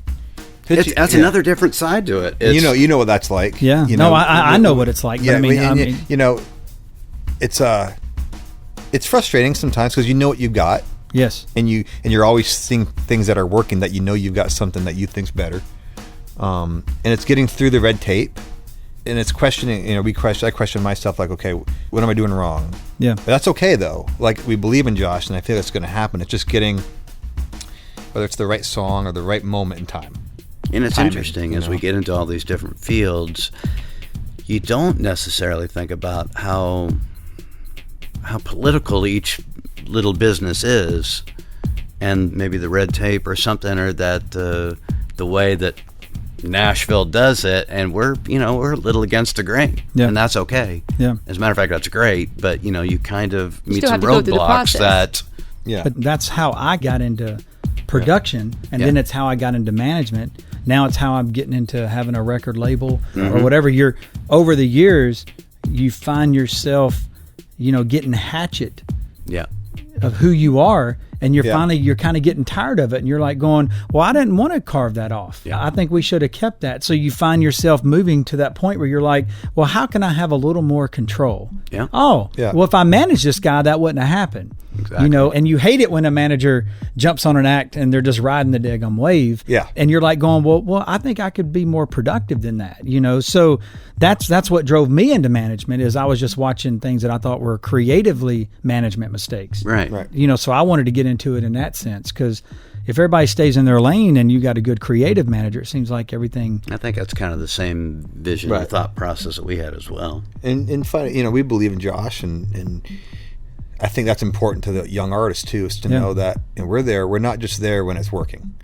That's another different side to it. You know what that's like. Yeah. I know what it's like. Yeah. But I mean, it's frustrating sometimes because you know what you've got. Yes. And you're always seeing things that are working that you've got something that you think's better. And it's getting through the red tape, and it's questioning. I question myself, like, okay, what am I doing wrong? Yeah. But that's okay though. Like, we believe in Josh, and I feel it's going to happen. It's just getting whether it's the right song or the right moment in time. And it's interesting as we get into all these different fields, you don't necessarily think about how political each little business is, and maybe the red tape or something, or that the way that Nashville does it, and we're a little against the grain, and that's okay. Yeah. As a matter of fact, that's great. But you kind of meet some have to go through the roadblocks that. Yeah. But that's how I got into production, and then it's how I got into management. Now it's how I'm getting into having a record label or whatever. Over the years, you find yourself, getting hatchet of who you are, and you're kind of getting tired of it, and you're like going, well, I didn't want to carve that off. Yeah. I think we should have kept that. So you find yourself moving to that point where you're like, well, how can I have a little more control? Yeah. Oh, well, if I managed this guy, that wouldn't have happened. Exactly. And you hate it when a manager jumps on an act and they're just riding the daggum wave. Yeah. And you're like going, well, I think I could be more productive than that. So that's what drove me into management, is I was just watching things that I thought were creatively management mistakes. Right. So I wanted to get into it in that sense, because if everybody stays in their lane and you got a good creative manager, it seems like everything. I think that's kind of the same vision or thought process that we had as well. And fun, we believe in Josh, and I think that's important to the young artists too, is to know that we're there. We're not just there when it's working.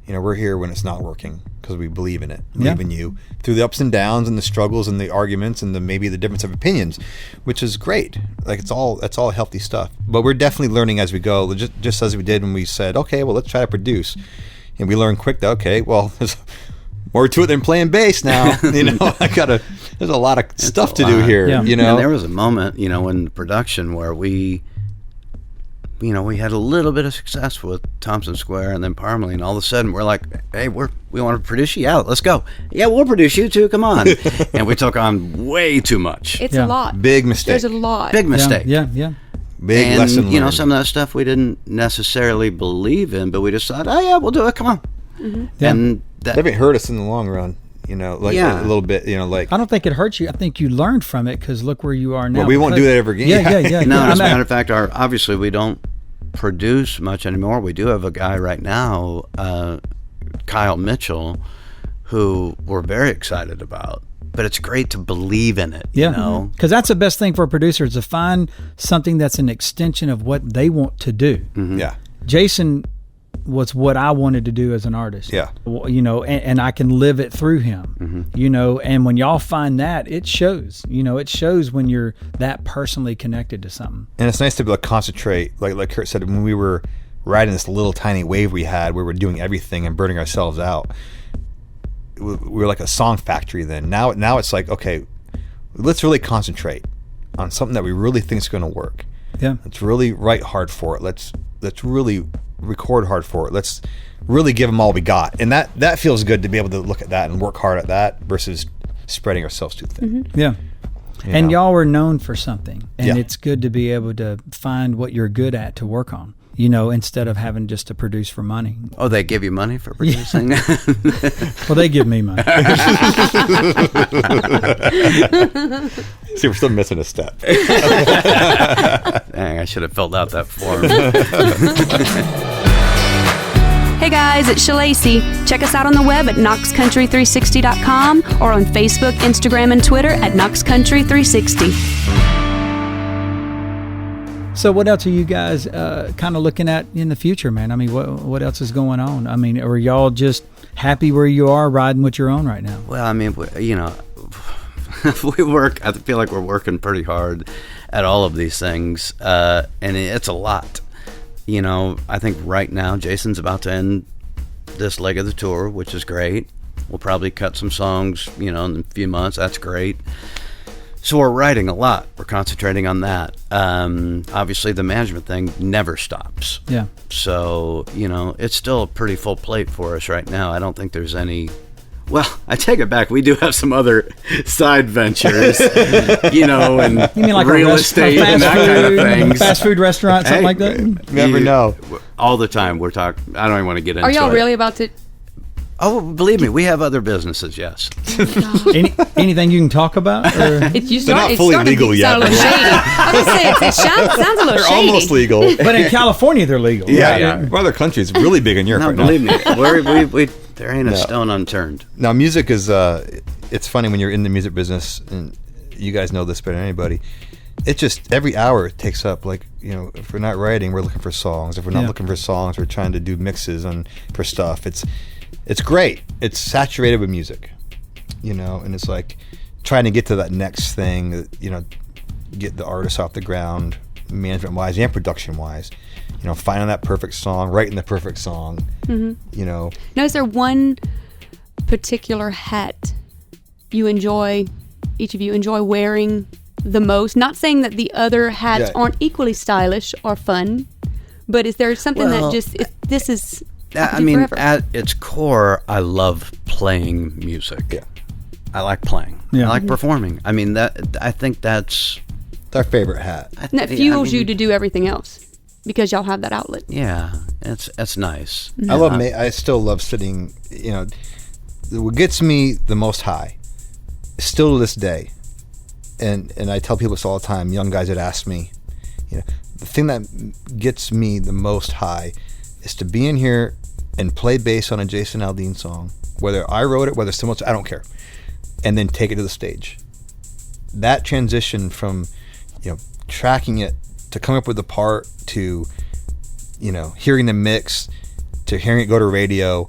We're here when it's not working, because we believe in it, believe in you through the ups and downs and the struggles and the arguments and maybe the difference of opinions, which is great. Like, that's all healthy stuff. But we're definitely learning as we go, just as we did when we said, okay, well, let's try to produce. And we learned quick that, okay, well, there's more to it than playing bass now. There's a lot of stuff to do here. Yeah. And there was a moment, in production where we had a little bit of success with Thompson Square and then Parmalee, and all of a sudden we're like, hey, we want to produce you. Yeah, let's go. Yeah, we'll produce you too. Come on. And we took on way too much. It's a lot. Big mistake. There's a lot. Big mistake. Yeah. Big lesson learned. Some of that stuff we didn't necessarily believe in, but we just thought, oh yeah, we'll do it. Come on. Mm-hmm. Yeah. And that didn't hurt us in the long run. A little bit, I don't think it hurts you. I think you learned from it, because look where you are now. Well, we won't do that ever again. Yeah. No, as a matter of fact, obviously we don't produce much anymore. We do have a guy right now, Kyle Mitchell, who we're very excited about. But it's great to believe in it, because that's the best thing for a producer, is to find something that's an extension of what they want to do. Yeah. Jason was what I wanted to do as an artist. Yeah. You know, and I can live it through him, you know, and when y'all find that, it shows, you know, it shows when you're that personally connected to something. And it's nice to be able to concentrate, like Kurt said, when we were riding this little tiny wave we had, where we're doing everything and burning ourselves out. We were like a song factory then. Now it's like, okay, let's really concentrate on something that we really think is going to work. Yeah. Let's really write hard for it. Let's really record hard for it. Let's really give them all we got. And that feels good to be able to look at that and work hard at that versus spreading ourselves too thin. Yeah. And y'all were known for something. And it's good to be able to find what you're good at to work on, you know, instead of having just to produce for money. Oh, they give you money for producing? Well, they give me money. See, we're still missing a step. Dang, I should have filled out that form. Hey guys, it's Shalacy. Check us out on the web at knoxcountry360.com or on Facebook, Instagram, and Twitter at knoxcountry360. So what else are you guys kind of looking at in the future, man? I mean, what else is going on? I mean, are y'all just happy where you are, riding with your own right now? Well, I mean, you know, we work, I feel like we're working pretty hard at all of these things, and it's a lot. You know, I think right now Jason's about to end this leg of the tour, which is great. We'll probably cut some songs, you know, in a few months. That's great. So we're writing a lot. We're concentrating on that. Obviously, the management thing never stops. Yeah. So, you know, it's still a pretty full plate for us right now. I don't think there's any... Well, I take it back. We do have some other side ventures, you know, and You mean like real a estate fast and that food, kind of things. fast food restaurant, something Hey, like that? You never know. All the time we're talking. I don't even want to get into it. Are y'all really about to? Oh, believe me, we have other businesses, yes. Anything you can talk about? Or? They're not fully legal yet. Sound a little shady. I was saying it sounds a little They're shady. almost legal. But in California, they're legal. Yeah. Other countries, really big in Europe No, right believe now. me, there ain't a stone unturned. Now, music is, it's funny when you're in the music business, and you guys know this better than anybody. It just, every hour it takes up, like, you know, if we're not writing, we're looking for songs. If we're not looking for songs, we're trying to do mixes for stuff. It's great. It's saturated with music, you know, and it's like trying to get to that next thing, you know, get the artist off the ground, management-wise and production-wise. You know, finding that perfect song, writing the perfect song, you know. Now, is there one particular hat you enjoy, each of you enjoy wearing the most? Not saying that the other hats aren't equally stylish or fun, but is there something that just, this is... I mean, forever? at its core, I love playing music. Yeah. I like playing. Yeah. I like performing. I mean, I think that's... It's our favorite hat. And that fuels you to do everything else because y'all have that outlet. Yeah, it's nice. I love. I still love sitting. You know, what gets me the most high, still to this day, and I tell people this all the time. Young guys that ask me, you know, the thing that gets me the most high is to be in here and play bass on a Jason Aldean song, whether I wrote it, whether someone else, I don't care, and then take it to the stage. That transition from, you know, tracking it to coming up with the part to, you know, hearing the mix to hearing it go to radio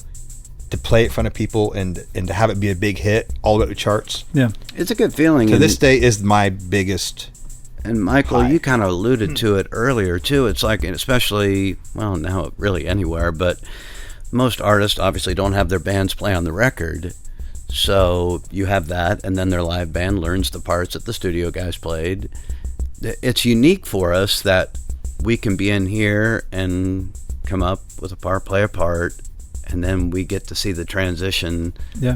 to play it in front of people and to have it be a big hit all the way to charts. Yeah. It's a good feeling. To this day is my biggest. And Michael, high. you kind of alluded to it earlier too. It's like, especially, well, now really anywhere, but most artists obviously don't have their bands play on the record. So you have that, and then their live band learns the parts that the studio guys played. It's unique for us that we can be in here and come up with a part, play a part, and then we get to see the transition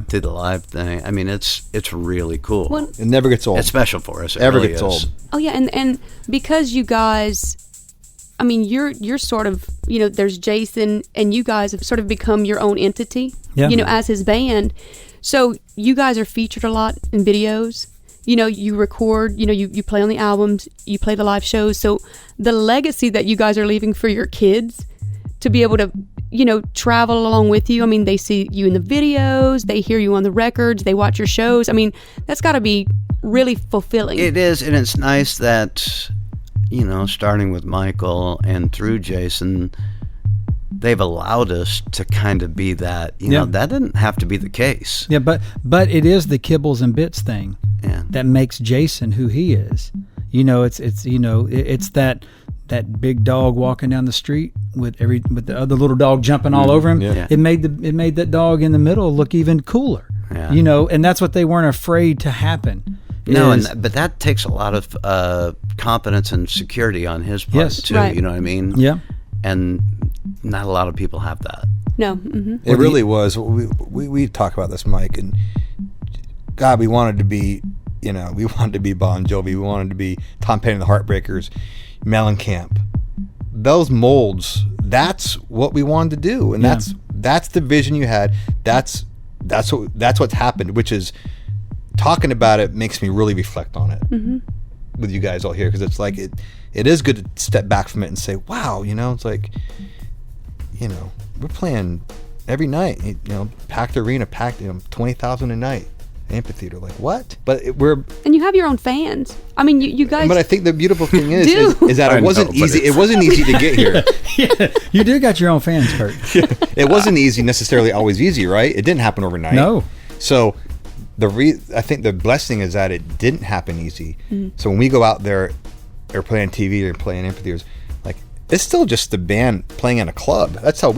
to the live thing. I mean, it's really cool. Well, It never gets old. It's special for us. It Never really gets is. old. Oh yeah, and because you guys, I mean, you're sort of, you know, there's Jason, and you guys have sort of become your own entity, Yeah. you know, as his band. So you guys are featured a lot in videos. You know, you record, you know, you play on the albums, you play the live shows. So the legacy that you guys are leaving for your kids to be able to, you know, travel along with you. I mean, they see you in the videos, they hear you on the records, they watch your shows. I mean, that's got to be really fulfilling. It is, and it's nice that, you know, starting with Michael and through Jason, they've allowed us to kind of be that. You know, that didn't have to be the case. Yeah, but it is the kibbles and bits thing that makes Jason who he is. You know, it's that big dog walking down the street with the other little dog jumping all over him. Yeah. It made that dog in the middle look even cooler. Yeah. You know, and that's what they weren't afraid to happen. No, but that takes a lot of confidence and security on his part too. Right. You know what I mean? Yeah. And not a lot of people have that. No. Mm-hmm. It really was. We talk about this, Mike, and God, we wanted to be, you know, we wanted to be Bon Jovi. We wanted to be Tom Petty and the Heartbreakers, Mellencamp. Those molds. That's what we wanted to do, and that's the vision you had. That's what's happened. Which is, talking about it makes me really reflect on it with you guys all here, because it's like it is good to step back from it and say, wow, you know, it's like, you know, we're playing every night, you know, packed arena, 20,000 a night, amphitheater, like what? But and you have your own fans. I mean, you guys. But I think the beautiful thing is that I it wasn't know, easy. It wasn't easy to get here. Yeah, you do got your own fans, Kurt. It wasn't necessarily always easy, right? It didn't happen overnight. No. So I think the blessing is that it didn't happen easy. So when we go out there or play on TV or play in amphitheaters, like, it's still just the band playing in a club. That's how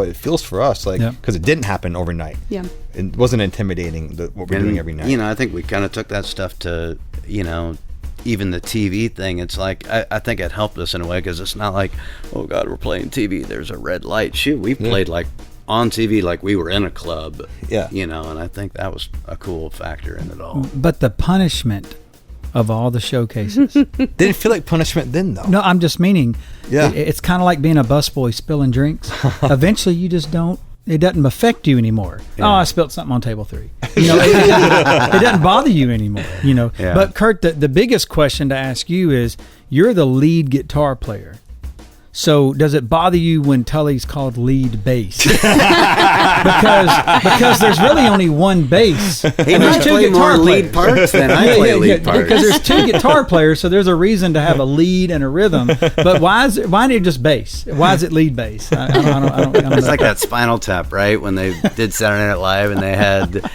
it feels for us, like, because it didn't happen overnight. Yeah. It wasn't intimidating what we're doing every night. You know, I think we kind of took that stuff to, you know, even the TV thing. It's like, I think it helped us in a way, because it's not like, oh God, we're playing TV, there's a red light. Shoot, we played like on TV like we were in a club. Yeah. You know, and I think that was a cool factor in it all. But the punishment of all the showcases. Didn't feel like punishment then, though. No, I'm just meaning, Yeah. it's kind of like being a busboy spilling drinks. Eventually, you just don't. It doesn't affect you anymore. Yeah. Oh, I spilled something on table 3. You know, it doesn't bother you anymore. You know. Yeah. But Kurt, the biggest question to ask you is: you're the lead guitar player. So does it bother you when Tully's called lead bass? because there's really only one bass. He must play more lead parts than I play lead parts. Because there's 2 guitar players, so there's a reason to have a lead and a rhythm. But why ain't it just bass? Why is it lead bass? I don't know. It's like that Spinal Tap, right? When they did Saturday Night Live and they had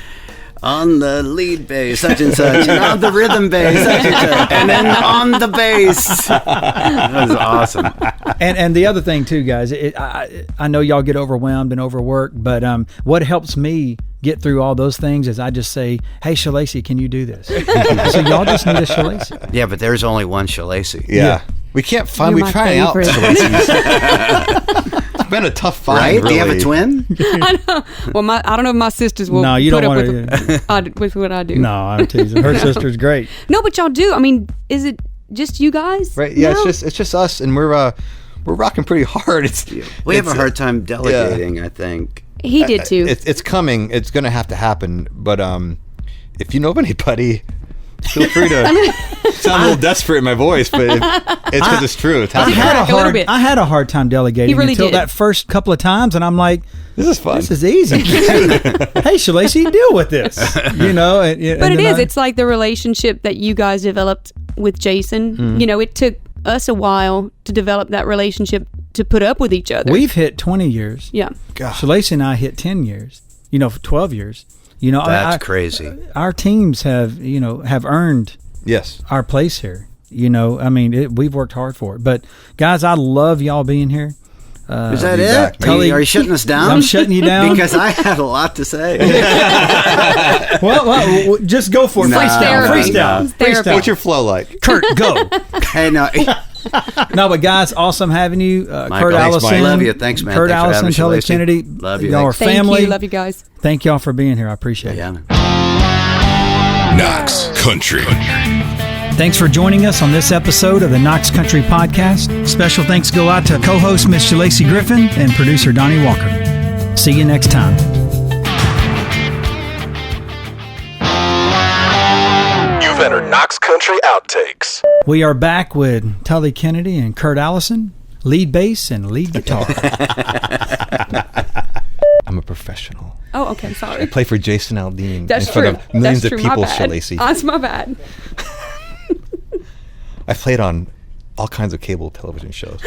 on the lead bass, such and such, and on the rhythm bass, such and such, and then on the bass. That was awesome. And the other thing too, guys, I know y'all get overwhelmed and overworked, but what helps me get through all those things is I just say, hey, Shalacy, can you do this? So y'all just need a Shalacy. Yeah, but there's only one Shalacy. Yeah. We can't find. You're We my try out favorite. Shalacy's. It's been a tough find, Right? really. Do you have a twin? I know. Well, I don't know if my sisters will No, you put don't up wanna- with what I do. No, I'm teasing. Her sister's great. No, but y'all do. I mean, is it just you guys? Right? Yeah, No? it's just us, and we're rocking pretty hard. We have a hard time delegating, I think. He did too. It's coming. It's going to have to happen. But if you know of anybody, feel free to. Sound a little desperate in my voice, but it's because it's true. It's happening. I had a hard time delegating He really until did. that first couple of times, and I'm like, This is fun. this is easy. Hey, Shalacy, deal with this. You know, But it is. It's like the relationship that you guys developed with Jason. Mm-hmm. You know, it took us a while to develop that relationship to put up with each other. We've hit 20 years. Yeah. Shalacy and I hit 10 years. You know, for 12 years. You know, That's crazy. Our teams have earned Yes. our place here. You know, I mean, we've worked hard for it. But guys, I love y'all being here. Is that be it? back, man. Are you shutting us down? I'm shutting you down. Because I had a lot to say. well, just go for it. No. Freestyle. Therapy. Freestyle. Therapy. What's your flow like? Kurt, go. Hey, no. No, but guys, awesome having you. Kurt Thanks, Allison. Mike. Love you. Thanks, man. Kurt Thanks for Allison, having us, Tully Lacey. Kennedy. Love you. Y'all are Thank family. you. Love you guys. Thank y'all for being here. I appreciate it. Yeah. Knox Country. Thanks for joining us on this episode of the Knox Country Podcast. Special thanks go out to co-host Miss Shalacy Griffin and producer Donnie Walker. See you next time. You've entered Knox Country Outtakes. We are back with Tully Kennedy and Kurt Allison, lead bass and lead guitar. I'm a professional. Oh, okay. Sorry. I play for Jason Aldean That's in front true. of millions That's of true. people, My bad. Shalacy. That's my bad. I've played on all kinds of cable television shows.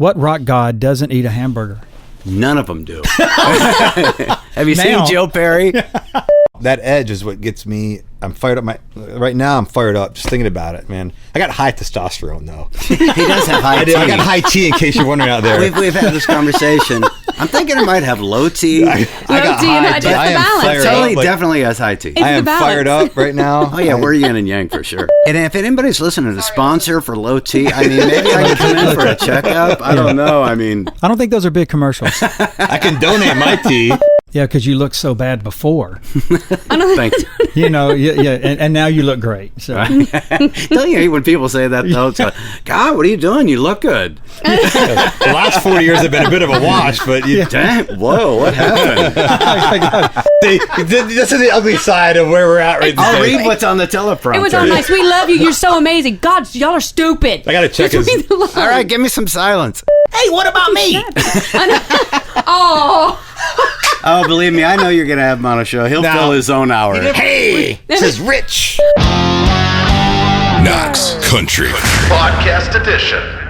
What rock god doesn't eat a hamburger? None of them do. Have you seen Joe Perry? That edge is what gets me. I'm fired up. Right now, I'm fired up just thinking about it, man. I got high testosterone, though. He does have high T. I got high T, in case you're wondering out there. We've had this conversation. I'm thinking it might have low T. Low T and high T. It's the balance. Tully definitely has high T. I am fired up right now. Oh, yeah, we're yin and yang for sure. And if anybody's listening to sponsor for low T, I mean, maybe I can come in for a checkup. I don't know. I mean, I don't think those are big commercials. I can donate my tea. Yeah, because you looked so bad before. thank you. You know, and now you look great. So. Don't you hate when people say that, though? It's like, God, what are you doing? You look good. The last 4 years have been a bit of a wash, but Damn, whoa, what happened? This is the ugly side of where we're at right now. I'll read what's on the teleprompter. It was all nice. We love you. You're so amazing. God, y'all are stupid. I got to check his... All right, give me some silence. Hey, what about me? Oh, believe me, I know you're going to have him on a show. He'll fill his own hour. Hey, this is Rich. Knox Country Podcast Edition.